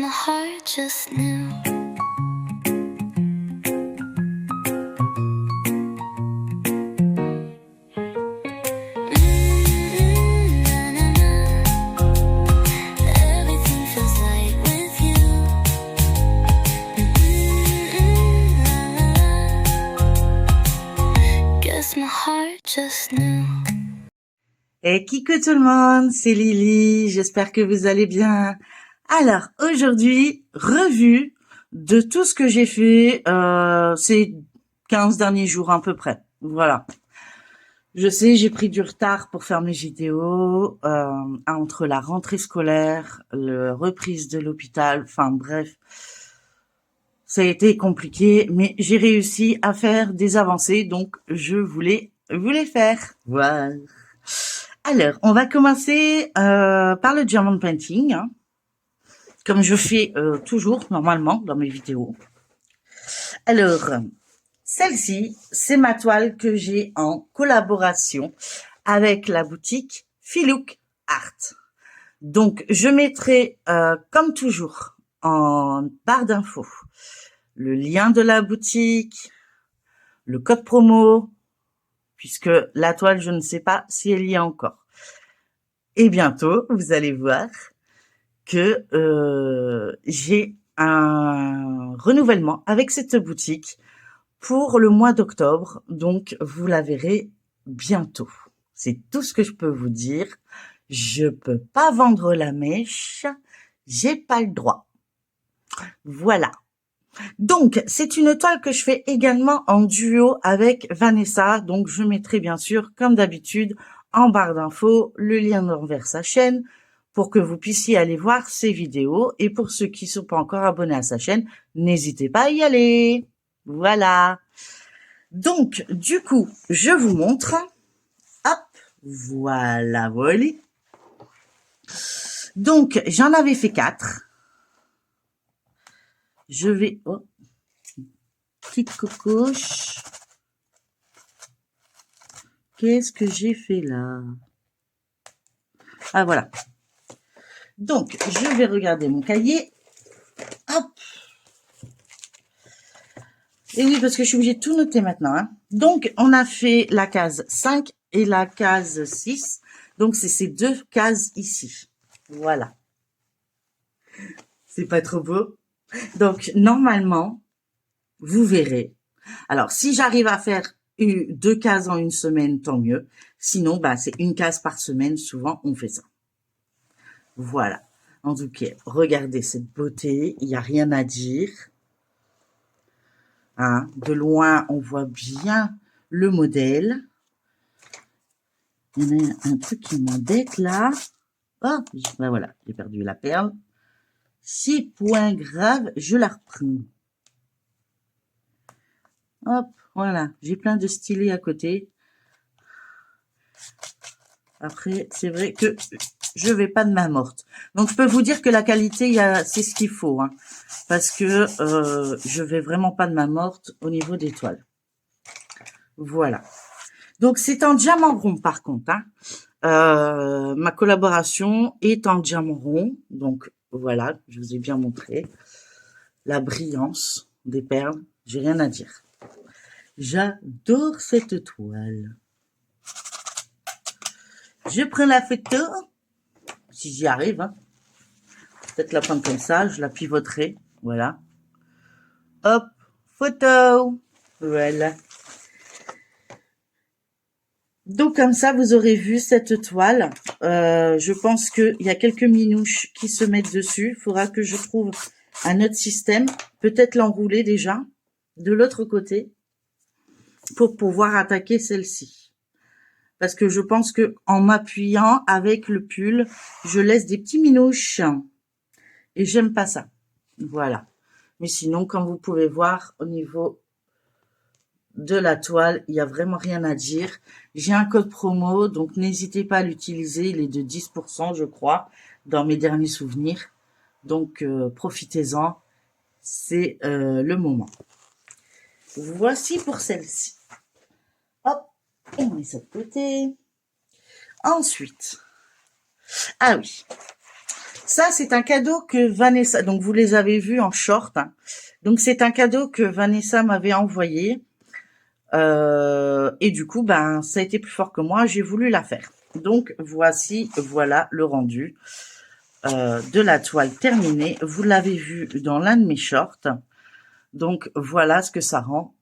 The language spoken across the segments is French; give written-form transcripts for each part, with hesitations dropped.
my heart just knew. Everything feels light with you. Guess my heart just knew. Et coucou tout le monde, c'est Lily, j'espère que vous allez bien. Alors, aujourd'hui, revue de tout ce que j'ai fait ces 15 derniers jours à peu près. Voilà. Je sais, j'ai pris du retard pour faire mes vidéos, entre la rentrée scolaire, la reprise de l'hôpital, enfin bref. Ça a été compliqué, mais j'ai réussi à faire des avancées, donc je voulais vous les faire. Voilà. Alors, on va commencer par le diamond painting, hein, comme je fais toujours normalement dans mes vidéos. Alors, celle-ci, c'est ma toile que j'ai en collaboration avec la boutique Filouk Art. Donc, je mettrai, comme toujours, en barre d'infos, le lien de la boutique, le code promo, puisque la toile, je ne sais pas si elle y est encore. Et bientôt, vous allez voir que j'ai un renouvellement avec cette boutique pour le mois d'octobre. Donc, vous la verrez bientôt. C'est tout ce que je peux vous dire. Je peux pas vendre la mèche. J'ai pas le droit. Voilà. Donc, c'est une toile que je fais également en duo avec Vanessa. Donc, je mettrai bien sûr, comme d'habitude, en barre d'infos, le lien vers sa chaîne pour que vous puissiez aller voir ses vidéos. Et pour ceux qui ne sont pas encore abonnés à sa chaîne, n'hésitez pas à y aller. Voilà. Donc, du coup, je vous montre. Hop, voilà, voilà. Donc, j'en avais fait 4. Je vais... Oh, petite cocoche. Qu'est-ce que j'ai fait là? Ah, voilà. Donc, je vais regarder mon cahier. Hop. Et oui, parce que je suis obligée de tout noter maintenant. Hein. Donc, on a fait la case 5 et la case 6. Donc, c'est ces deux cases ici. Voilà. C'est pas trop beau? Donc, normalement, vous verrez. Alors, si j'arrive à faire 2 cases en une semaine, tant mieux. Sinon, bah, c'est une case par semaine. Souvent, on fait ça. Voilà. En tout cas, regardez cette beauté. Il n'y a rien à dire. Hein, de loin, on voit bien le modèle. Il y en a un truc qui m'embête là. Oh, ben voilà, j'ai perdu la perle. C'est point grave, je la reprends. Hop, voilà, j'ai plein de stylés à côté. Après, c'est vrai que je vais pas de main morte. Donc, je peux vous dire que la qualité, c'est ce qu'il faut. Hein, parce que je vais vraiment pas de main morte au niveau des toiles. Voilà. Donc, c'est en diamant rond, par contre. Hein. Ma collaboration est en diamant rond. Donc, voilà, je vous ai bien montré. La brillance des perles, j'ai rien à dire. J'adore cette toile. Je prends la photo, si j'y arrive. Hein. Peut-être la prendre comme ça, je la pivoterai. Voilà. Hop, photo. Voilà. Donc comme ça, vous aurez vu cette toile. Je pense qu'il y a quelques minouches qui se mettent dessus. Il faudra que je trouve un autre système. Peut-être l'enrouler déjà de l'autre côté pour pouvoir attaquer celle-ci. Parce que je pense que en m'appuyant avec le pull, je laisse des petits minouches. Et j'aime pas ça. Voilà. Mais sinon, comme vous pouvez voir, au niveau de la toile, il n'y a vraiment rien à dire. J'ai un code promo, donc n'hésitez pas à l'utiliser. Il est de 10%, je crois, dans mes derniers souvenirs. Donc, profitez-en. C'est le moment. Voici pour celle-ci. Hop, on met ça de côté. Ensuite, ah oui, Ça, c'est un cadeau que Vanessa, donc vous les avez vus en short, hein. Donc c'est un cadeau que Vanessa m'avait envoyé. Et du coup, ben, ça a été plus fort que moi, j'ai voulu la faire. Donc voilà le rendu de la toile terminée. Vous l'avez vu dans l'un de mes shorts. Donc voilà ce que ça rend.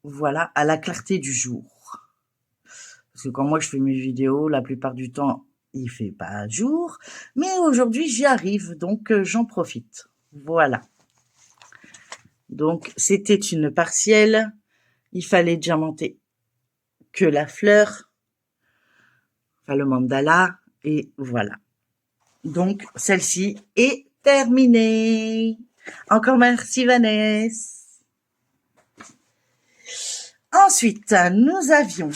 Voilà, à la clarté du jour. Parce que quand moi je fais mes vidéos, la plupart du temps, il fait pas jour. Mais aujourd'hui, j'y arrive, donc j'en profite. Voilà. Donc c'était une partielle. Il fallait diamanter que la fleur, enfin le mandala, et voilà. Donc celle-ci est terminée. Encore merci Vanessa. Ensuite, nous avions,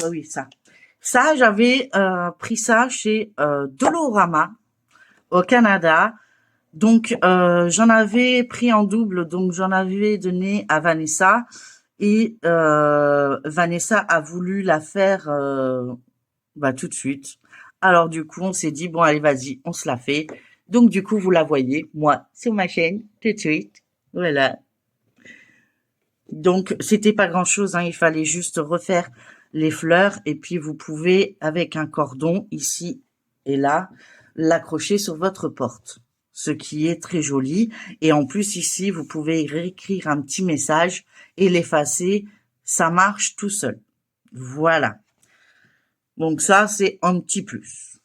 oui ça, j'avais pris ça chez Dolorama au Canada. Donc j'en avais pris en double, donc j'en avais donné à Vanessa et Vanessa a voulu la faire tout de suite. Alors du coup, on s'est dit bon allez vas-y, on se la fait. Donc du coup, vous la voyez, moi sur ma chaîne tout de suite. Voilà. Donc c'était pas grand-chose, hein, il fallait juste refaire les fleurs et puis vous pouvez avec un cordon ici et là l'accrocher sur votre porte, ce qui est très joli. Et en plus ici vous pouvez réécrire un petit message et l'effacer, ça marche tout seul. Voilà. Donc ça c'est un petit plus.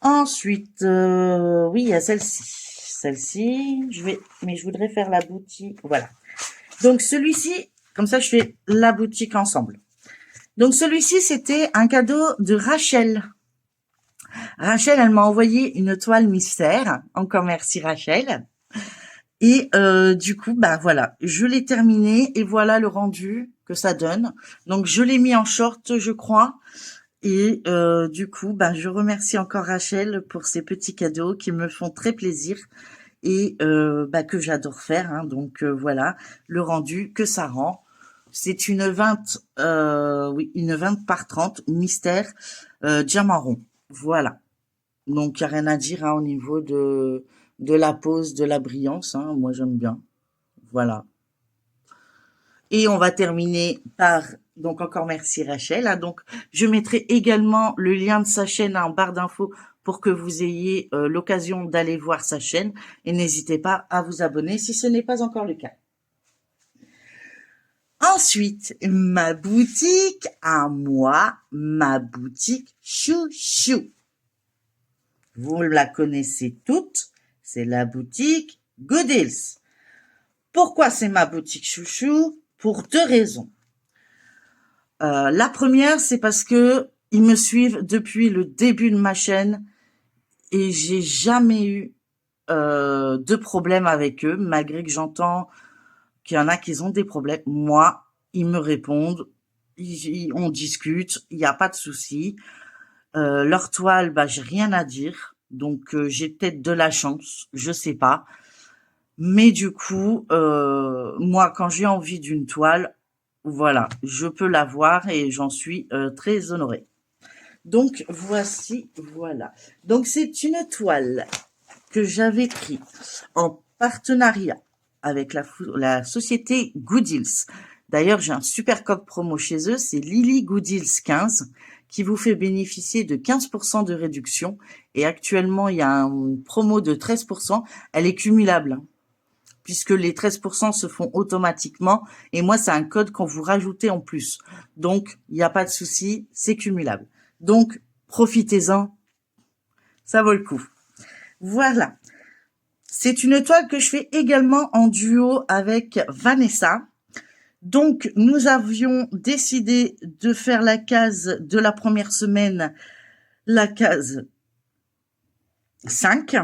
Ensuite, oui il y a celle-ci, mais je voudrais faire la boutique, voilà. Donc celui-ci, comme ça je fais la boutique ensemble. Donc celui-ci, c'était un cadeau de Rachel. Rachel, elle m'a envoyé une toile mystère. Encore merci Rachel. Et du coup, bah voilà, je l'ai terminé et voilà le rendu que ça donne. Donc je l'ai mis en short, je crois. Et du coup, bah je remercie encore Rachel pour ces petits cadeaux qui me font très plaisir et que j'adore faire, hein. Donc voilà le rendu que ça rend. C'est une 20 une 20 par 30 mystère diamant rond. Voilà. Donc il y a rien à dire, hein, au niveau de la pose, de la brillance, hein. Moi j'aime bien. Voilà. Et on va terminer par, donc encore merci Rachel, hein. Donc je mettrai également le lien de sa chaîne en barre d'infos pour que vous ayez l'occasion d'aller voir sa chaîne. Et n'hésitez pas à vous abonner si ce n'est pas encore le cas. Ensuite, ma boutique à moi, ma boutique chouchou. Vous la connaissez toutes, c'est la boutique Goodills. Pourquoi c'est ma boutique chouchou? Pour deux raisons. La première, c'est parce que ils me suivent depuis le début de ma chaîne et j'ai jamais eu de problème avec eux, malgré que j'entends qu'il y en a qui ont des problèmes. Moi, ils me répondent, on discute, il n'y a pas de souci. Leur toile, bah j'ai rien à dire, donc j'ai peut-être de la chance, je sais pas. Mais du coup, moi, quand j'ai envie d'une toile, voilà, je peux l'avoir et j'en suis très honorée. Donc voici, voilà. Donc c'est une toile que j'avais pris en partenariat avec la société Goodills. D'ailleurs, j'ai un super code promo chez eux, c'est Lily Goodills 15, qui vous fait bénéficier de 15% de réduction. Et actuellement, il y a une promo de 13%. Elle est cumulable, hein, puisque les 13% se font automatiquement. Et moi, c'est un code qu'on vous rajoutez en plus. Donc, il n'y a pas de souci, c'est cumulable. Donc, profitez-en, ça vaut le coup. Voilà. C'est une toile que je fais également en duo avec Vanessa. Donc, nous avions décidé de faire la case de la première semaine, la case 5,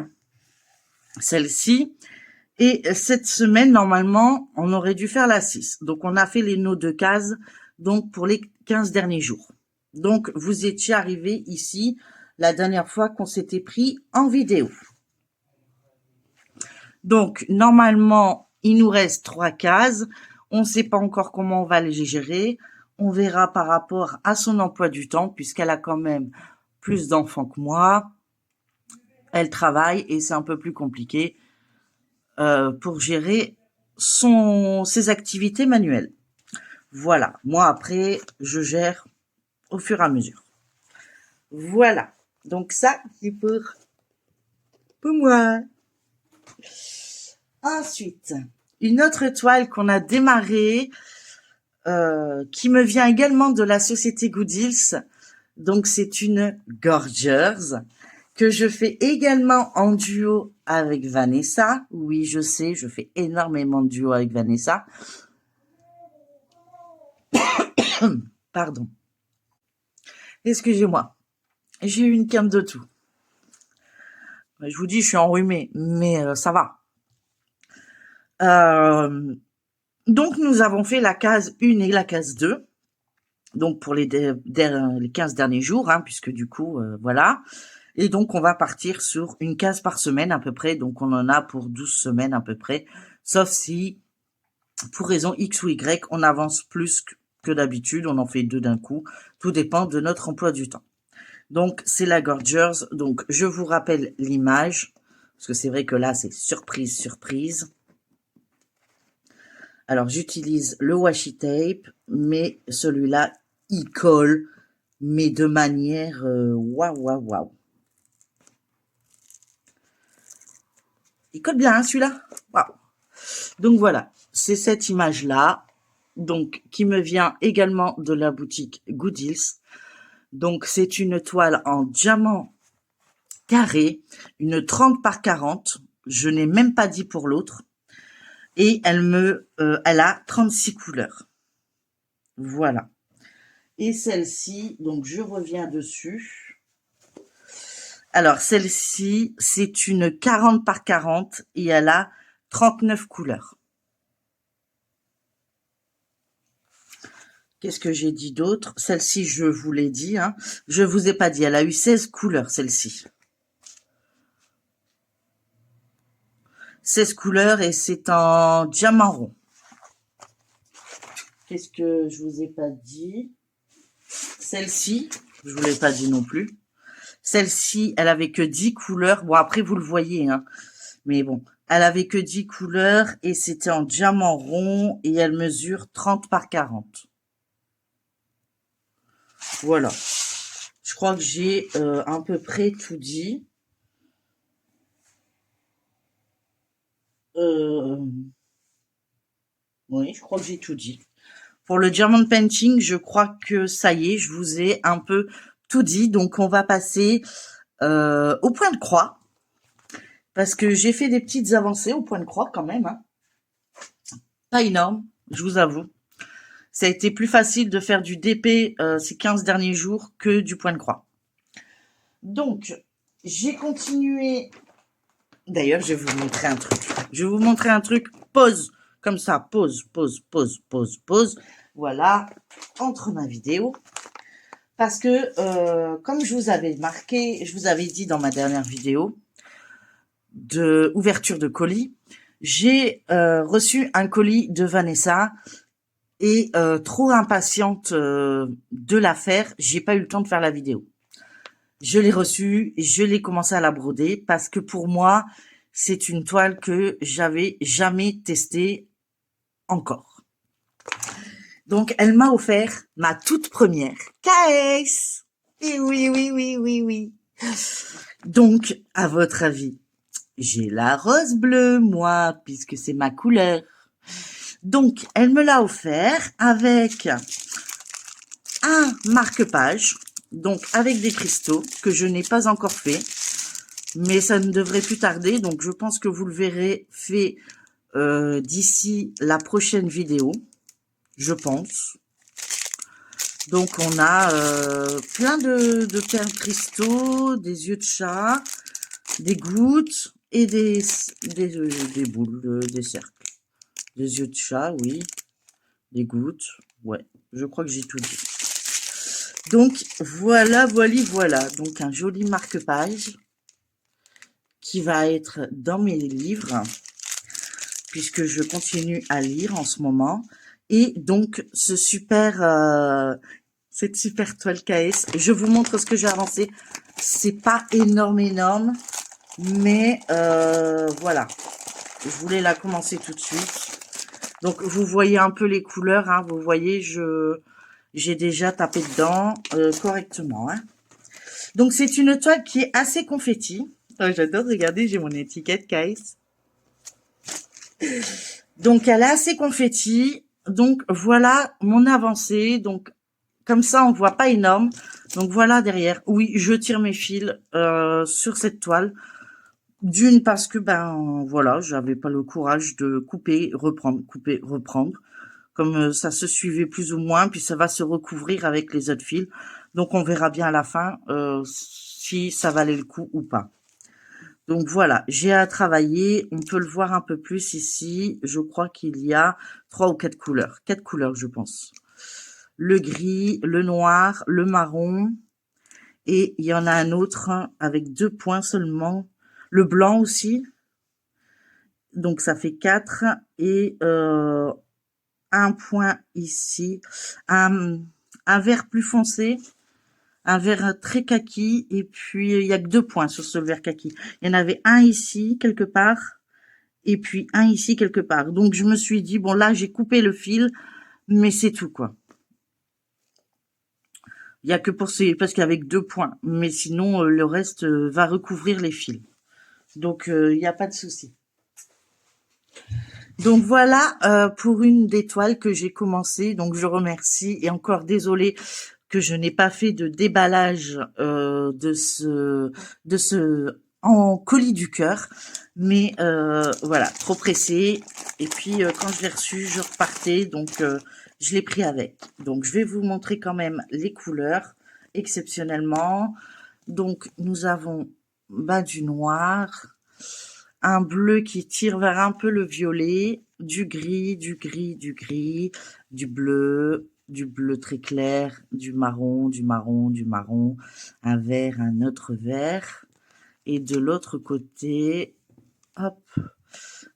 celle-ci. Et cette semaine, normalement, on aurait dû faire la 6. Donc, on a fait les nœuds de cases, donc pour les 15 derniers jours. Donc, vous étiez arrivé ici la dernière fois qu'on s'était pris en vidéo. Donc, normalement, il nous reste 3 cases. On ne sait pas encore comment on va les gérer. On verra par rapport à son emploi du temps, puisqu'elle a quand même plus d'enfants que moi. elle travaille et c'est un peu plus compliqué pour gérer ses activités manuelles. Voilà, moi après, je gère au fur et à mesure. Voilà, donc ça, c'est pour moi. Ensuite, une autre toile qu'on a démarrée, qui me vient également de la société Goodills. Donc, c'est une Gorgeous que je fais également en duo avec Vanessa. Oui, je sais, je fais énormément de duo avec Vanessa. Pardon. Excusez-moi. J'ai eu une quinte de tout. Je vous dis, je suis enrhumée, mais ça va. Donc, nous avons fait la case 1 et la case 2. Donc, pour les 15 derniers jours, hein, puisque du coup, voilà. Et donc, on va partir sur une case par semaine à peu près. Donc, on en a pour 12 semaines à peu près. Sauf si, pour raison X ou Y, on avance plus que d'habitude. On en fait 2 d'un coup. Tout dépend de notre emploi du temps. Donc, c'est la Gorgeous. Donc, je vous rappelle l'image. Parce que c'est vrai que là, c'est surprise, surprise. Alors, j'utilise le washi tape. Mais celui-là, il colle. Mais de manière waouh, waouh, waouh. Il colle bien, hein, celui-là. Waouh. Donc voilà, c'est cette image-là, donc qui me vient également de la boutique Goodills. Donc c'est une toile en diamant carré, une 30 par 40. Je n'ai même pas dit pour l'autre. Et elle a 36 couleurs. Voilà. Et celle-ci, donc je reviens dessus. Alors celle-ci, c'est une 40 par 40 et elle a 39 couleurs. Qu'est-ce que j'ai dit d'autre? Celle-ci, je vous l'ai dit. Hein. Je vous ai pas dit. Elle a eu 16 couleurs, celle-ci. 16 couleurs et c'est en diamant rond. Qu'est-ce que je vous ai pas dit? Celle-ci, je vous l'ai pas dit non plus. Celle-ci, elle avait que 10 couleurs. Bon, après, vous le voyez. Hein. Mais bon, elle avait que 10 couleurs et c'était en diamant rond et elle mesure 30 par 40. Voilà. Je crois que j'ai à peu près tout dit. Oui, je crois que j'ai tout dit. Pour le diamond painting, je crois que ça y est, je vous ai un peu tout dit. Donc, on va passer au point de croix. Parce que j'ai fait des petites avancées au point de croix quand même. Hein. Pas énorme, je vous avoue. Ça a été plus facile de faire du DP ces 15 derniers jours que du point de croix. Donc, j'ai continué. D'ailleurs, je vais vous montrer un truc. Je vais vous montrer un truc. Pause. Comme ça. Pause, pause, pause, pause, pause. Voilà. Entre ma vidéo. Parce que, comme je vous avais marqué, je vous avais dit dans ma dernière vidéo de ouverture de colis, j'ai reçu un colis de Vanessa et trop impatiente de la faire, j'ai pas eu le temps de faire la vidéo. Je l'ai reçue, je l'ai commencé à la broder parce que pour moi, c'est une toile que j'avais jamais testée encore. Donc, elle m'a offert ma toute première case. Et oui, oui, oui, oui, oui. Donc, à votre avis, j'ai la rose bleue, moi, puisque c'est ma couleur. Donc, elle me l'a offert avec un marque-page, donc avec des cristaux que je n'ai pas encore fait, mais ça ne devrait plus tarder. Donc, je pense que vous le verrez fait d'ici la prochaine vidéo, je pense. Donc, on a plein de perles cristaux, des yeux de chat, des gouttes et des boules, des cercles. Des yeux de chat, oui. Des gouttes, ouais. Je crois que j'ai tout dit. Donc, voilà, voilà. Donc, un joli marque-page qui va être dans mes livres, puisque je continue à lire en ce moment. Et donc, cette super toile KS, je vous montre ce que j'ai avancé. C'est pas énorme, Mais voilà, je voulais la commencer tout de suite. Donc vous voyez un peu les couleurs, hein, vous voyez, j'ai déjà tapé dedans correctement. Hein. Donc c'est une toile qui est assez confetti. Oh, j'adore regarder, j'ai mon étiquette Kais. Donc elle est assez confetti. Donc voilà mon avancée. Donc comme ça on voit pas énorme. Donc voilà derrière. Oui, je tire mes fils sur cette toile. D'une parce que ben voilà, j'avais pas le courage de couper, reprendre. Comme ça se suivait plus ou moins, puis ça va se recouvrir avec les autres fils. Donc on verra bien à la fin si ça valait le coup ou pas. Donc voilà, j'ai à travailler. On peut le voir un peu plus ici. Je crois qu'il y a 3 ou 4 couleurs. 4 couleurs, je pense. Le gris, le noir, le marron. Et il y en a un autre avec 2 points seulement. Le blanc aussi. Donc ça fait 4. Et un point ici. Un vert plus foncé. Un vert très kaki. Et puis il y a que 2 points sur ce vert kaki. Il y en avait un ici, quelque part. Et puis un ici quelque part. Donc je me suis dit, bon là j'ai coupé le fil, mais c'est tout quoi. Il y a que pour ces, parce qu'avec 2 points, mais sinon le reste va recouvrir les fils. Donc il n'y a pas de souci. Donc voilà pour une des toiles que j'ai commencé. Donc je remercie et encore désolée que je n'ai pas fait de déballage de ce en colis du cœur, mais voilà, trop pressé. Et puis quand je l'ai reçu, je repartais, donc je l'ai pris avec. Donc je vais vous montrer quand même les couleurs exceptionnellement. Donc nous avons du noir, un bleu qui tire vers un peu le violet, du gris, du gris, du gris, du bleu très clair, du marron, du marron, du marron, un vert, un autre vert. Et de l'autre côté, hop,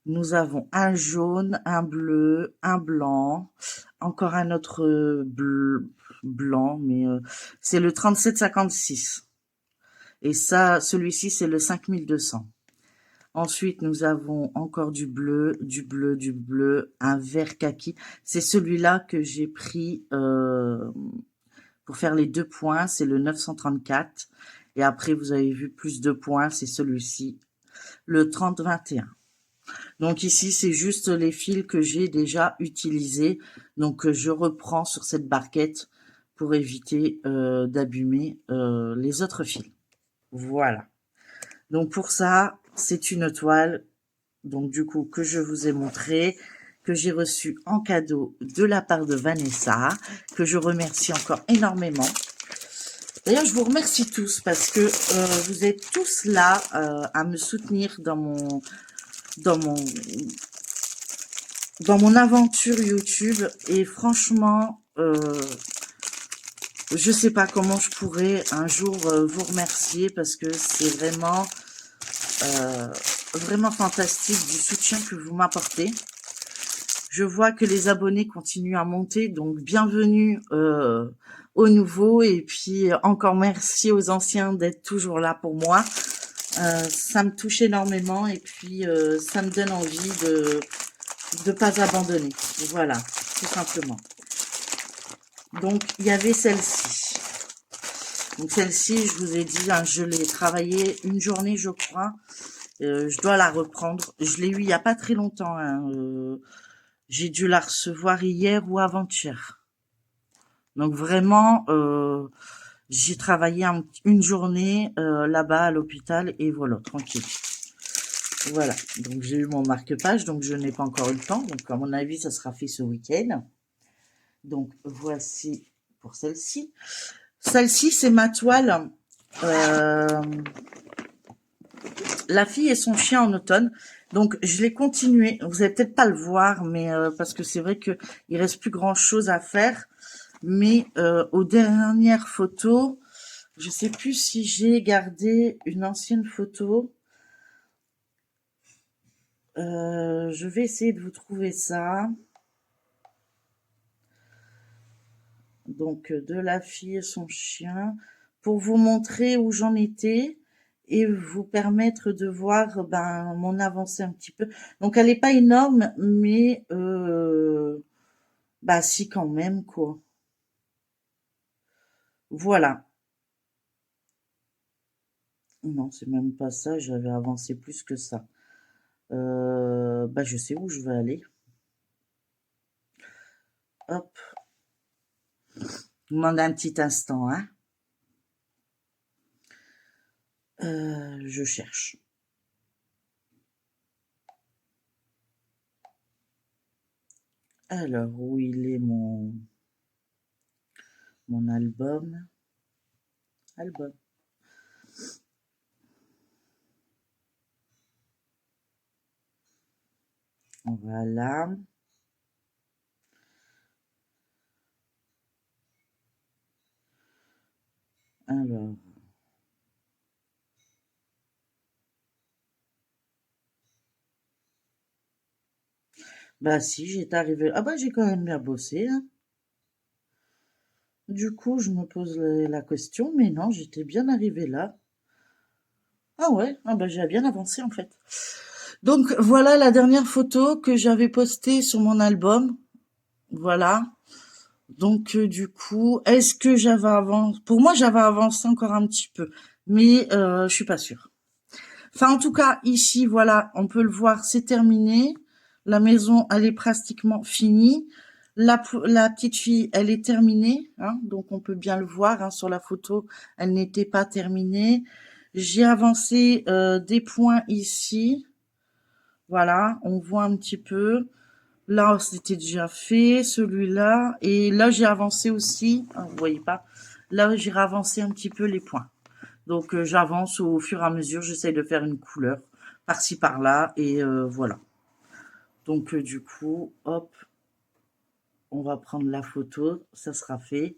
nous avons un jaune, un bleu, un blanc, encore un autre blanc, mais c'est le 3756. Et ça, celui-ci, c'est le 5200. Ensuite, nous avons encore du bleu, du bleu, du bleu, un vert kaki. C'est celui-là que j'ai pris pour faire les 2 points, c'est le 934. Et après, vous avez vu plus de points, c'est celui-ci, le 3021. Donc ici, c'est juste les fils que j'ai déjà utilisés. Donc je reprends sur cette barquette pour éviter d'abîmer les autres fils. Voilà. Donc pour ça, c'est une toile, donc du coup, que je vous ai montré, que j'ai reçu en cadeau de la part de Vanessa, que je remercie encore énormément. D'ailleurs, je vous remercie tous parce que vous êtes tous là à me soutenir dans mon dans mon aventure YouTube. Et franchement, je sais pas comment je pourrais un jour vous remercier parce que c'est vraiment fantastique du soutien que vous m'apportez. Je vois que les abonnés continuent à monter, donc bienvenue aux nouveaux et puis encore merci aux anciens d'être toujours là pour moi. Ça me touche énormément et puis ça me donne envie de pas abandonner. Voilà, tout simplement. Donc il y avait celle-ci. Donc celle-ci, je vous ai dit, hein, je l'ai travaillée une journée, je crois. Je dois la reprendre. Je l'ai eu il y a pas très longtemps. Hein, j'ai dû la recevoir hier ou avant-hier. Donc vraiment, j'ai travaillé une journée là-bas à l'hôpital et voilà, tranquille. Voilà, donc j'ai eu mon marque-page, donc je n'ai pas encore eu le temps. Donc à mon avis, ça sera fait ce week-end. Donc voici pour celle-ci. Celle-ci, c'est ma toile. La fille et son chien en automne. Donc je l'ai continué. Vous allez peut-être pas le voir, mais parce que c'est vrai que il reste plus grand chose à faire. Mais aux dernières photos, je sais plus si j'ai gardé une ancienne photo. Je vais essayer de vous trouver ça. Donc de la fille et son chien pour vous montrer où j'en étais et vous permettre de voir ben, mon avancée un petit peu. Donc elle n'est pas énorme, mais bah si quand même quoi. Voilà. Non, c'est même pas ça, j'avais avancé plus que ça. Bah je sais où je veux aller. Hop, demande un petit instant, hein. Je cherche. Alors, où il est mon album? Album. Voilà. Alors, bah si, j'étais arrivé. Ah bah j'ai quand même bien bossé, hein. Du coup, je me pose la question, mais non, j'étais bien arrivé là. Ah ouais, ah bah j'ai bien avancé en fait. Donc voilà la dernière photo que j'avais postée sur mon album. Voilà. Donc du coup, est-ce que j'avais avancé? Pour moi, j'avais avancé encore un petit peu, mais je suis pas sûre. Enfin, en tout cas, ici, voilà, on peut le voir, c'est terminé. La maison, elle est pratiquement finie. La petite fille, elle est terminée, hein, donc on peut bien le voir hein, sur la photo, elle n'était pas terminée. J'ai avancé des points ici, voilà, on voit un petit peu. Là, c'était déjà fait, celui-là, et là, j'ai avancé aussi, hein, vous voyez pas, là, j'ai avancé un petit peu les points. Donc j'avance au fur et à mesure, j'essaye de faire une couleur par-ci par-là et voilà. Donc du coup, hop, on va prendre la photo, ça sera fait.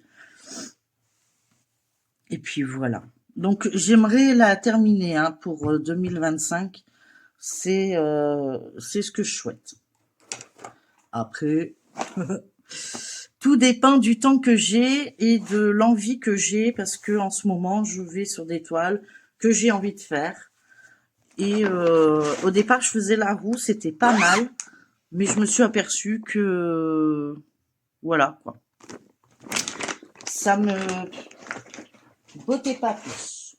Et puis voilà. Donc j'aimerais la terminer hein, pour 2025. C'est ce que je souhaite. Après, tout dépend du temps que j'ai et de l'envie que j'ai parce que en ce moment, je vais sur des toiles que j'ai envie de faire. Et au départ, je faisais la roue, c'était pas mal, mais je me suis aperçue que voilà quoi, ça me bottait pas plus.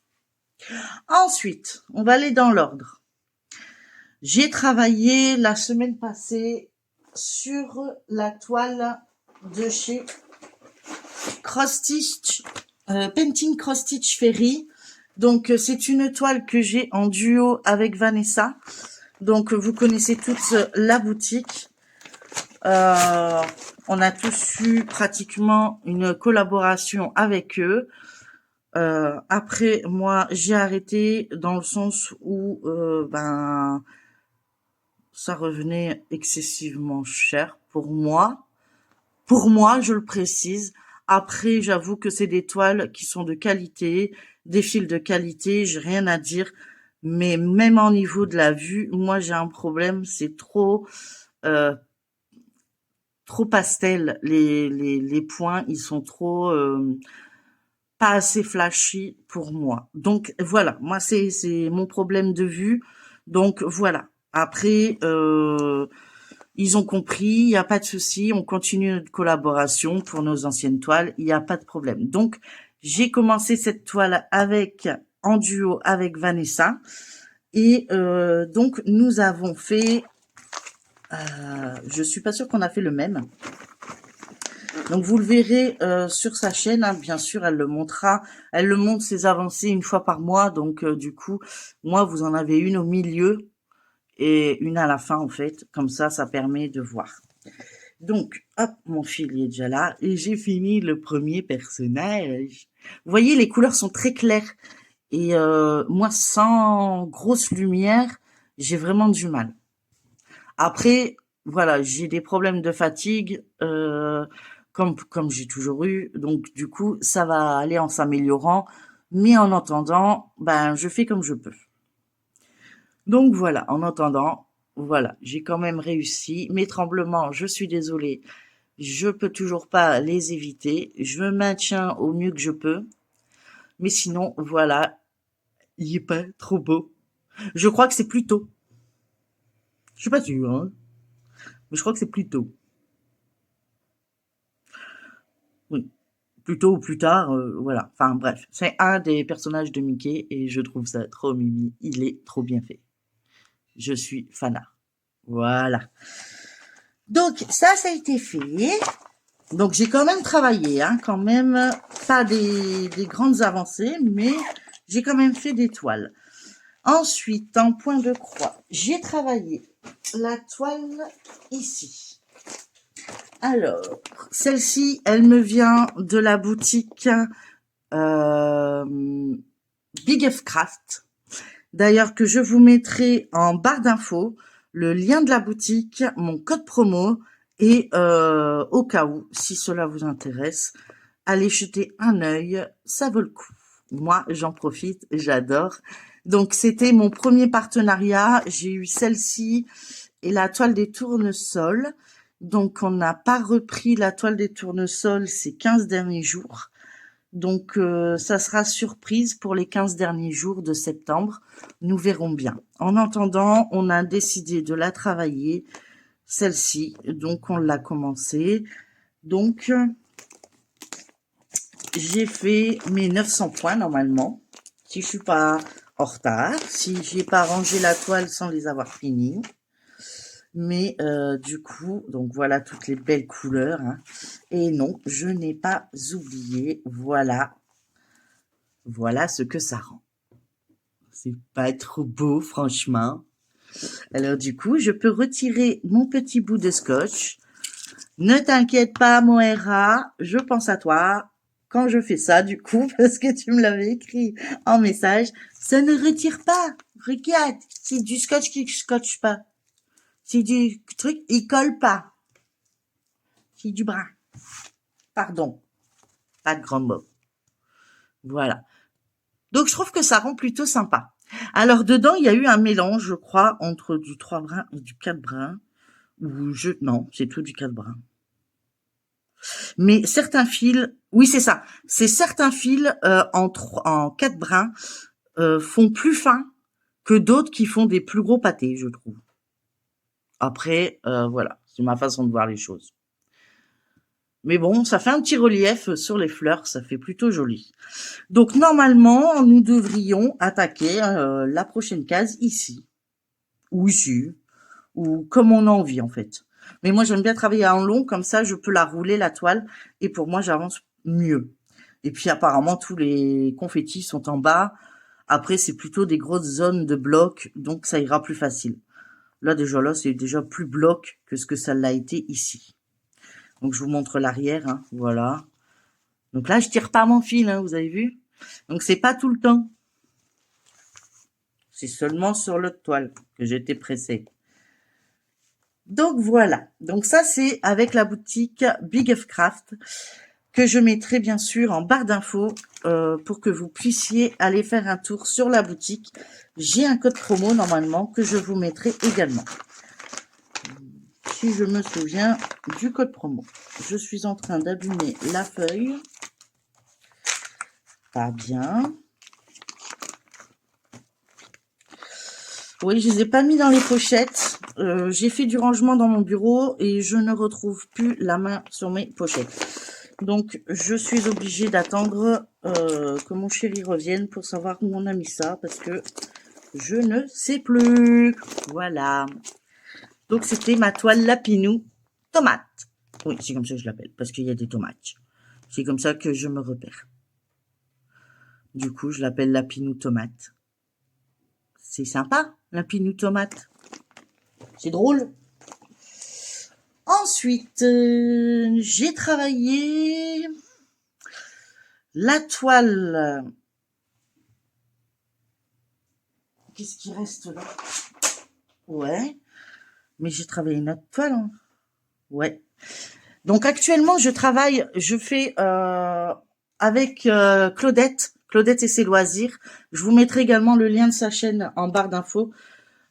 Ensuite, on va aller dans l'ordre. J'ai travaillé la semaine passée sur la toile de chez Cross Stitch, Painting Cross Stitch Ferry. Donc c'est une toile que j'ai en duo avec Vanessa. Donc vous connaissez toutes la boutique. On a tous eu pratiquement une collaboration avec eux. Après, moi, j'ai arrêté dans le sens où ben ça revenait excessivement cher pour moi. Pour moi, je le précise. Après, j'avoue que c'est des toiles qui sont de qualité, des fils de qualité, j'ai rien à dire. Mais même au niveau de la vue, moi j'ai un problème, c'est euh, trop pastel. Les points, ils sont trop pas assez flashy pour moi. Donc voilà, moi c'est mon problème de vue. Donc voilà. Après, ils ont compris, il n'y a pas de souci, on continue notre collaboration pour nos anciennes toiles, il n'y a pas de problème. Donc j'ai commencé cette toile avec en duo avec Vanessa et donc nous avons fait. Je suis pas sûre qu'on a fait le même. Donc vous le verrez sur sa chaîne, hein, bien sûr, elle le montrera. Elle le montre ses avancées une fois par mois. Donc du coup, moi, vous en avez une au milieu et une à la fin, en fait. Comme ça permet de voir. Donc, hop, mon fil est déjà là. Et j'ai fini le premier personnage. Vous voyez, les couleurs sont très claires. Et moi, sans grosse lumière, j'ai vraiment du mal. Après, voilà, j'ai des problèmes de fatigue, comme j'ai toujours eu. Donc, du coup, ça va aller en s'améliorant. Mais en attendant, ben, je fais comme je peux. Donc voilà, en attendant, voilà, j'ai quand même réussi. Mes tremblements, je suis désolée, je peux toujours pas les éviter. Je me maintiens au mieux que je peux. Mais sinon, voilà, Il est pas trop beau. Je crois que c'est plus tôt. Je suis pas sûre, hein, mais je crois que c'est plus tôt. Oui, plus tôt ou plus tard, voilà. Enfin bref, c'est un des personnages de Mickey et je trouve ça trop mimi. Il est trop bien fait. Je suis fanat. Voilà. Donc ça a été fait. Donc j'ai quand même travaillé, hein, quand même pas des grandes avancées, mais j'ai quand même fait des toiles. Ensuite, en point de croix, j'ai travaillé la toile ici. Alors, celle-ci, elle me vient de la boutique Big F Craft. D'ailleurs, que je vous mettrai en barre d'infos le lien de la boutique, mon code promo et au cas où, si cela vous intéresse, allez jeter un œil, ça vaut le coup. Moi, j'en profite, j'adore. Donc, c'était mon premier partenariat. J'ai eu celle-ci et la toile des tournesols. Donc, on n'a pas repris la toile des tournesols ces 15 derniers jours. Donc, ça sera surprise pour les 15 derniers jours de septembre. Nous verrons bien. En attendant, on a décidé de la travailler, celle-ci. Donc, on l'a commencé. Donc, j'ai fait mes 900 points normalement. Si je suis pas en retard, si j'ai pas rangé la toile sans les avoir finis. Mais du coup, donc voilà toutes les belles couleurs, hein. Et non, je n'ai pas oublié. Voilà. Voilà ce que ça rend. C'est pas trop beau, franchement. Alors du coup, je peux retirer mon petit bout de scotch. Ne t'inquiète pas, Moira, je pense à toi quand je fais ça, du coup, parce que tu me l'avais écrit en message. Ça ne retire pas. Regarde, c'est du scotch qui scotche pas. C'est du truc, il colle pas. C'est du brun. Pardon. Pas de grand mot. Voilà. Donc, je trouve que ça rend plutôt sympa. Alors, dedans, il y a eu un mélange, je crois, entre du 3 brins et du 4 brins. Non, c'est tout du 4 brins. Mais certains fils, oui, c'est ça. C'est certains fils en 4 brins font plus fin que d'autres qui font des plus gros pâtés, je trouve. Après, voilà, c'est ma façon de voir les choses. Mais bon, ça fait un petit relief sur les fleurs, ça fait plutôt joli. Donc normalement, nous devrions attaquer la prochaine case ici, ou ici, ou comme on a envie en fait. Mais moi j'aime bien travailler en long, comme ça je peux la rouler la toile, et pour moi j'avance mieux. Et puis apparemment tous les confettis sont en bas. Après c'est plutôt des grosses zones de blocs, donc ça ira plus facile. Là c'est déjà plus bloc que ce que ça l'a été ici. Donc je vous montre l'arrière, hein, voilà. Donc là je tire pas mon fil, hein, vous avez vu. Donc c'est pas tout le temps. C'est seulement sur l'autre toile que j'étais pressée. Donc voilà. Donc ça c'est avec la boutique Big F Craft que je mettrai bien sûr en barre d'infos pour que vous puissiez aller faire un tour sur la boutique. J'ai un code promo normalement que je vous mettrai également. Si je me souviens du code promo. Je suis en train d'abîmer la feuille. Pas bien. Oui, je les ai pas mis dans les pochettes. J'ai fait du rangement dans mon bureau et je ne retrouve plus la main sur mes pochettes. Donc, je suis obligée d'attendre que mon chéri revienne pour savoir où on a mis ça parce que je ne sais plus. Voilà. Donc, c'était ma toile Lapinou tomate. Oui, c'est comme ça que je l'appelle parce qu'il y a des tomates. C'est comme ça que je me repère. Du coup, je l'appelle Lapinou tomate. C'est sympa, Lapinou tomate. C'est drôle. Ensuite, j'ai travaillé la toile. Qu'est-ce qui reste là? Ouais. Mais j'ai travaillé une autre toile. Hein. Ouais. Donc actuellement, je fais avec Claudette. Claudette et ses loisirs. Je vous mettrai également le lien de sa chaîne en barre d'infos.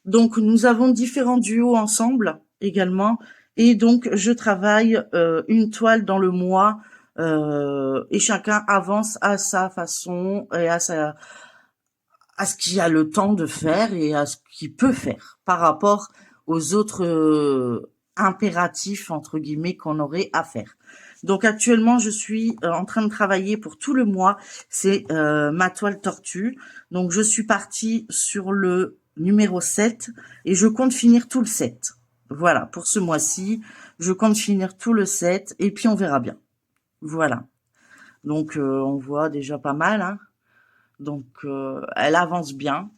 Donc, nous avons différents duos ensemble également. Et donc, je travaille une toile dans le mois et chacun avance à sa façon et à ce qu'il a le temps de faire et à ce qu'il peut faire par rapport aux autres impératifs entre guillemets qu'on aurait à faire. Donc actuellement, je suis en train de travailler pour tout le mois. C'est ma toile tortue. Donc je suis partie sur le numéro 7 et je compte finir tout le 7. Voilà, pour ce mois-ci, je compte finir tout le 7 et puis on verra bien. Voilà. Donc on voit déjà pas mal, hein. Donc elle avance bien.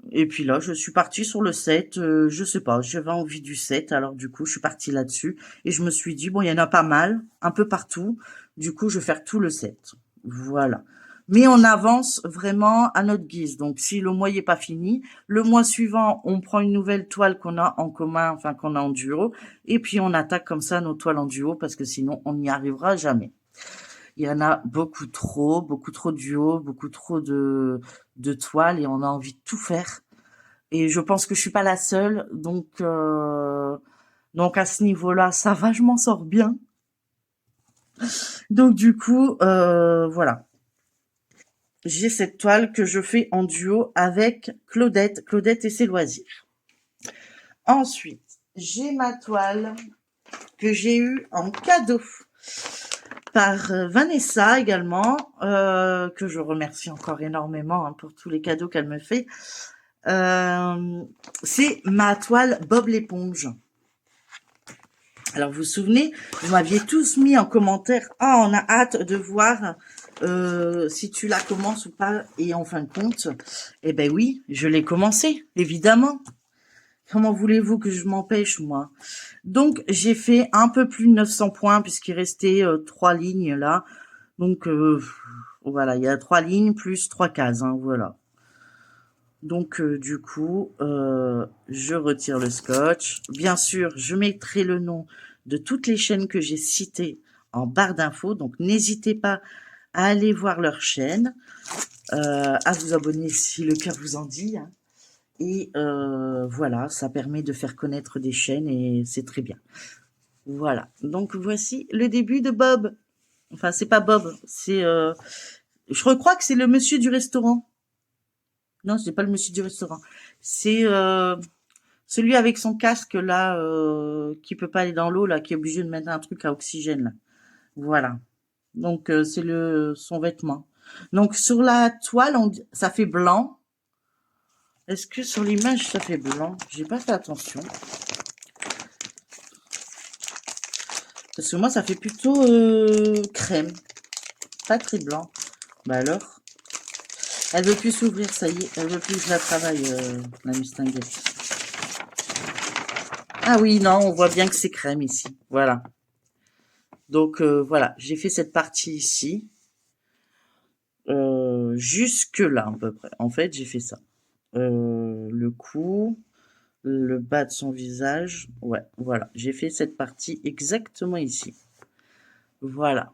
Et puis là, je suis partie sur le 7, je sais pas, j'avais envie du 7, alors du coup, je suis partie là-dessus. Et je me suis dit, bon, il y en a pas mal, un peu partout. Du coup, je vais faire tout le 7. Voilà. Mais on avance vraiment à notre guise. Donc, si le mois n'est pas fini, le mois suivant, on prend une nouvelle toile qu'on a en commun, enfin qu'on a en duo. Et puis, on attaque comme ça nos toiles en duo, parce que sinon, on n'y arrivera jamais. Il y en a beaucoup trop de duos, beaucoup trop de toiles, et on a envie de tout faire. Et je pense que je suis pas la seule, donc à ce niveau-là, ça va, je m'en sors bien. Donc du coup, voilà, j'ai cette toile que je fais en duo avec Claudette, Claudette et ses loisirs. Ensuite, j'ai ma toile que j'ai eue en cadeau par Vanessa également, que je remercie encore énormément hein, pour tous les cadeaux qu'elle me fait. C'est ma toile Bob l'éponge. Alors, vous vous souvenez, vous m'aviez tous mis en commentaire « Ah, on a hâte de voir si tu la commences ou pas. » Et en fin de compte, eh ben oui, je l'ai commencé, évidemment. Comment voulez-vous que je m'empêche, moi? Donc, j'ai fait un peu plus de 900 points puisqu'il restait 3 lignes là. Donc, voilà, il y a 3 lignes plus 3 cases, hein, voilà. Donc, du coup, je retire le scotch. Bien sûr, je mettrai le nom de toutes les chaînes que j'ai citées en barre d'infos. Donc, n'hésitez pas à aller voir leur chaîne, à vous abonner si le cœur vous en dit. Hein. Et voilà, ça permet de faire connaître des chaînes et c'est très bien. Voilà, donc voici le début de Bob. Enfin, c'est pas Bob, c'est... je crois que c'est le monsieur du restaurant. Non, c'est pas le monsieur du restaurant. C'est celui avec son casque là, qui peut pas aller dans l'eau là, qui est obligé de mettre un truc à oxygène là. Voilà. Donc c'est le son vêtement. Donc sur la toile, ça fait blanc. Est-ce que sur l'image ça fait blanc? J'ai pas fait attention. Parce que moi ça fait plutôt crème, pas très blanc. Bah alors, elle veut plus s'ouvrir, ça y est, elle veut plus que je la travaille, la Mustinguette. Ah oui, non, on voit bien que c'est crème ici. Voilà. Donc voilà, j'ai fait cette partie ici. Jusque là à peu près. En fait, j'ai fait ça. Le cou, le bas de son visage. Ouais, voilà. J'ai fait cette partie exactement ici. Voilà.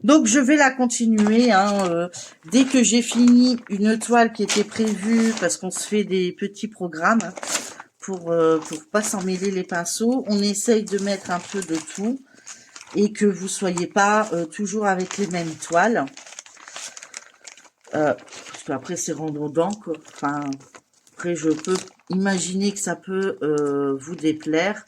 Donc je vais la continuer. Hein, dès que j'ai fini une toile qui était prévue, parce qu'on se fait des petits programmes pour pas s'en mêler les pinceaux, on essaye de mettre un peu de tout et que vous soyez pas toujours avec les mêmes toiles. Parce qu'après c'est redondant quoi. Enfin, après je peux imaginer que ça peut vous déplaire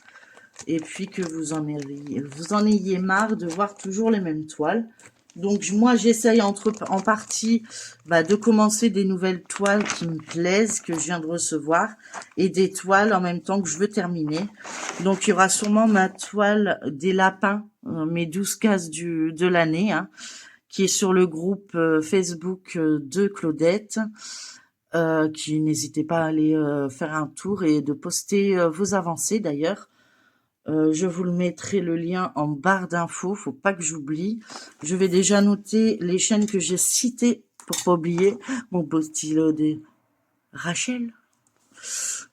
et puis que vous en ayez marre de voir toujours les mêmes toiles. Donc moi j'essaye en partie de commencer des nouvelles toiles qui me plaisent, que je viens de recevoir, et des toiles en même temps que je veux terminer. Donc il y aura sûrement ma toile des lapins, mes 12 cases de l'année, hein, qui est sur le groupe Facebook de Claudette, qui n'hésitez pas à aller faire un tour et de poster vos avancées d'ailleurs. Je vous le mettrai le lien en barre d'infos, faut pas que j'oublie. Je vais déjà noter les chaînes que j'ai citées pour pas oublier. Mon beau stylo de Rachel.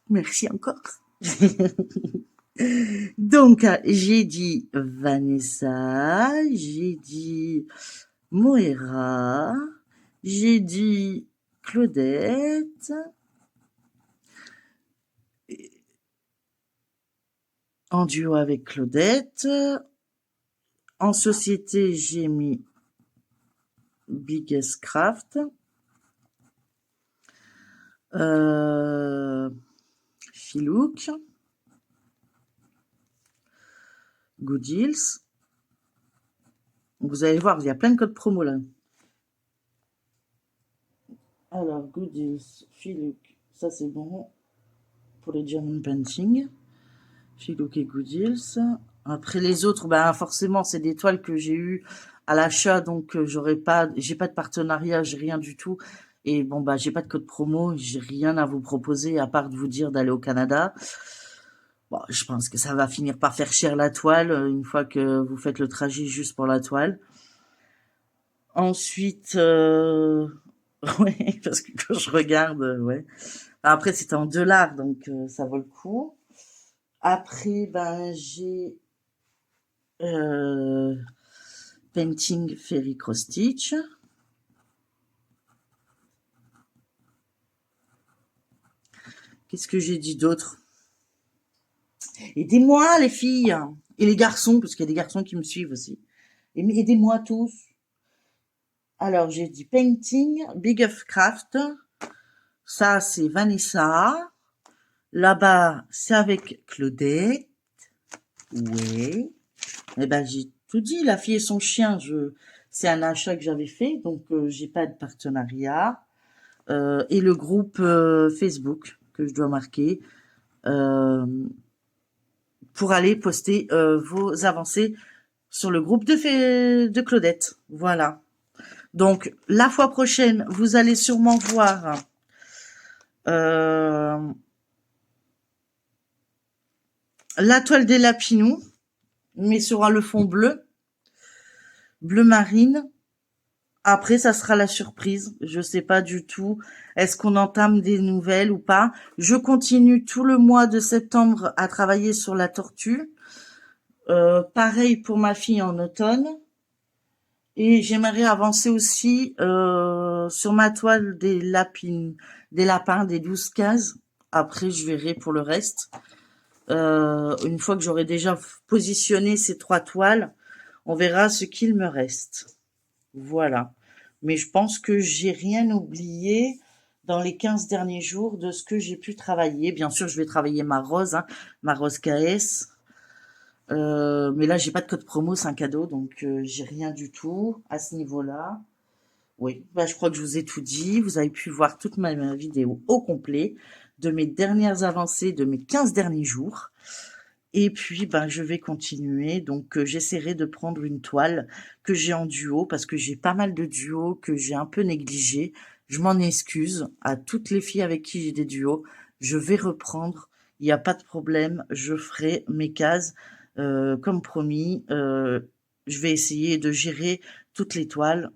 Merci encore. Donc, j'ai dit Vanessa, j'ai dit Moira, j'ai dit Claudette, en duo avec Claudette. En société, j'ai mis Biggest Craft. Filouk, Good Deals. Vous allez voir, il y a plein de codes promo là. Alors, Good Deals, Filouk, ça c'est bon pour les German Painting. Filouk et Good Deals. Après les autres, ben forcément, c'est des toiles que j'ai eues à l'achat, donc j'ai pas de partenariat, j'ai rien du tout. Et bon, bah, j'ai pas de code promo, j'ai rien à vous proposer à part de vous dire d'aller au Canada. Bon, je pense que ça va finir par faire cher la toile une fois que vous faites le trajet juste pour la toile. Ensuite, ouais, parce que quand je regarde, ouais. Après, c'était en dollars, donc ça vaut le coup. Après, ben, j'ai Painting Fairy Cross Stitch. Qu'est-ce que j'ai dit d'autre? Aidez-moi, les filles et les garçons, parce qu'il y a des garçons qui me suivent aussi. Aidez-moi tous. Alors, j'ai dit Painting, Big of Craft. Ça, c'est Vanessa. Là-bas, c'est avec Claudette. Ouais. Eh ben, j'ai tout dit, la fille et son chien, c'est un achat que j'avais fait, donc j'ai pas de partenariat. Et le groupe Facebook que je dois marquer pour aller poster vos avancées sur le groupe de Claudette. Voilà. Donc, la fois prochaine, vous allez sûrement voir la toile des lapinous, mais sur le fond bleu marine. Après, ça sera la surprise. Je sais pas du tout. Est-ce qu'on entame des nouvelles ou pas? Je continue tout le mois de septembre à travailler sur la tortue. Pareil pour ma fille en automne. Et j'aimerais avancer aussi sur ma toile des lapins, des 12 cases. Après, je verrai pour le reste. Une fois que j'aurai déjà positionné ces 3 toiles, on verra ce qu'il me reste. Voilà. Mais je pense que j'ai rien oublié dans les 15 derniers jours de ce que j'ai pu travailler. Bien sûr, je vais travailler ma rose, hein, ma rose KS. Mais là, j'ai pas de code promo, c'est un cadeau, donc j'ai rien du tout à ce niveau-là. Oui, bah, je crois que je vous ai tout dit. Vous avez pu voir toute ma vidéo au complet de mes dernières avancées de mes 15 derniers jours. Et puis, ben, je vais continuer. Donc, j'essaierai de prendre une toile que j'ai en duo parce que j'ai pas mal de duos que j'ai un peu négligés. Je m'en excuse à toutes les filles avec qui j'ai des duos. Je vais reprendre. Il n'y a pas de problème. Je ferai mes cases comme promis. Je vais essayer de gérer toutes les toiles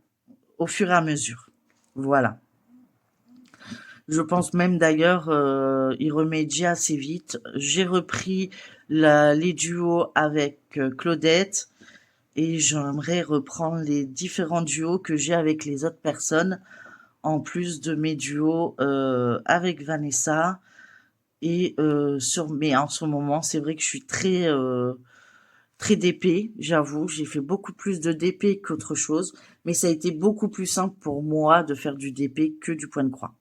au fur et à mesure. Voilà. Je pense même d'ailleurs y remédier assez vite. J'ai repris les duos avec Claudette et j'aimerais reprendre les différents duos que j'ai avec les autres personnes en plus de mes duos avec Vanessa et mais en ce moment c'est vrai que je suis très DP, j'avoue, j'ai fait beaucoup plus de DP qu'autre chose, mais ça a été beaucoup plus simple pour moi de faire du DP que du point de croix.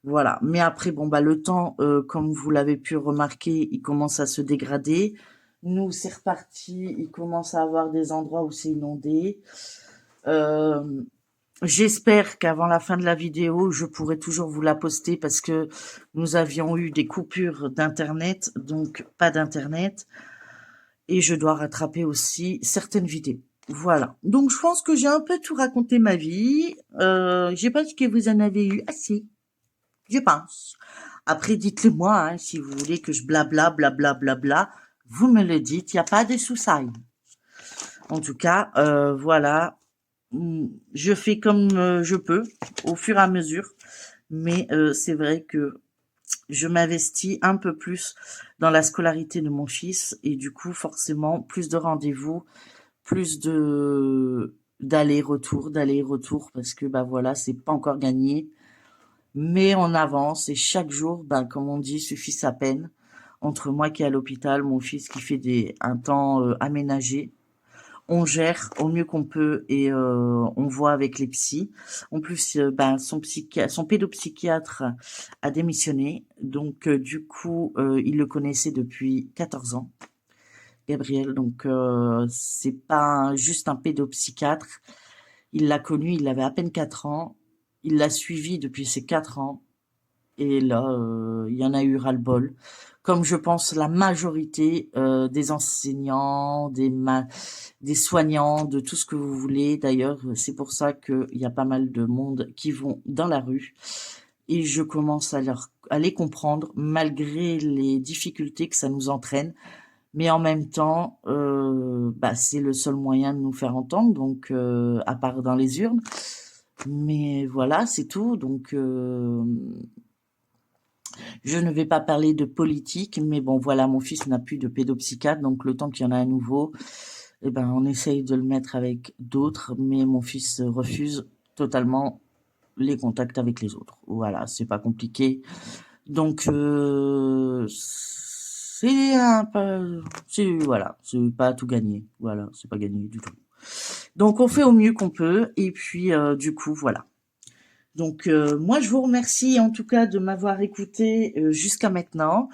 Voilà. Mais après, bon, bah, le temps, comme vous l'avez pu remarquer, il commence à se dégrader. Nous, c'est reparti. Il commence à avoir des endroits où c'est inondé. J'espère qu'avant la fin de la vidéo, je pourrai toujours vous la poster parce que nous avions eu des coupures d'internet, donc pas d'internet. Et je dois rattraper aussi certaines vidéos. Voilà. Donc, je pense que j'ai un peu tout raconté ma vie. Je pense que vous en avez eu assez. Je pense. Après, dites-le moi, hein, si vous voulez que je blabla, vous me le dites, il n'y a pas de soucis. En tout cas, voilà, je fais comme je peux, au fur et à mesure, mais c'est vrai que je m'investis un peu plus dans la scolarité de mon fils, et du coup, forcément, plus de rendez-vous, plus d'aller-retour, parce que, bah voilà, c'est pas encore gagné. Mais on avance et chaque jour, ben, comme on dit, suffit sa peine. Entre moi qui est à l'hôpital, mon fils qui fait un temps aménagé, on gère au mieux qu'on peut et on voit avec les psys. En plus, son pédopsychiatre a démissionné, donc du coup, il le connaissait depuis 14 ans, Gabriel. Donc c'est pas juste un pédopsychiatre. Il l'a connu, il avait à peine 4 ans. Il l'a suivi depuis ses 4 ans. Et là, il y en a eu ras-le-bol. Comme je pense la majorité des enseignants, des soignants, de tout ce que vous voulez. D'ailleurs, c'est pour ça qu'il y a pas mal de monde qui vont dans la rue. Et je commence à les comprendre, malgré les difficultés que ça nous entraîne. Mais en même temps, c'est le seul moyen de nous faire entendre, donc à part dans les urnes. Mais voilà, c'est tout. Donc, je ne vais pas parler de politique, mais bon, voilà, mon fils n'a plus de pédopsychiatre, donc le temps qu'il y en a un nouveau, on essaye de le mettre avec d'autres, mais mon fils refuse totalement les contacts avec les autres. Voilà, c'est pas compliqué. Donc, voilà, c'est pas tout gagné. Voilà, c'est pas gagné du tout. Donc, on fait au mieux qu'on peut, et puis, du coup, voilà. Donc moi je vous remercie en tout cas de m'avoir écouté jusqu'à maintenant,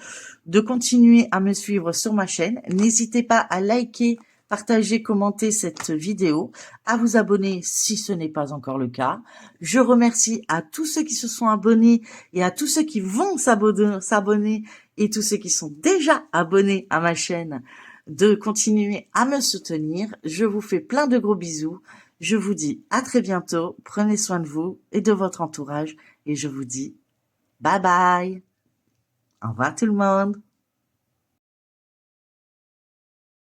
de continuer à me suivre sur ma chaîne. N'hésitez pas à liker, partager, commenter cette vidéo, à vous abonner si ce n'est pas encore le cas. Je remercie à tous ceux qui se sont abonnés et à tous ceux qui vont s'abonner et tous ceux qui sont déjà abonnés à ma chaîne de continuer à me soutenir. Je vous fais plein de gros bisous. Je vous dis à très bientôt, prenez soin de vous et de votre entourage et je vous dis bye bye. Au revoir tout le monde.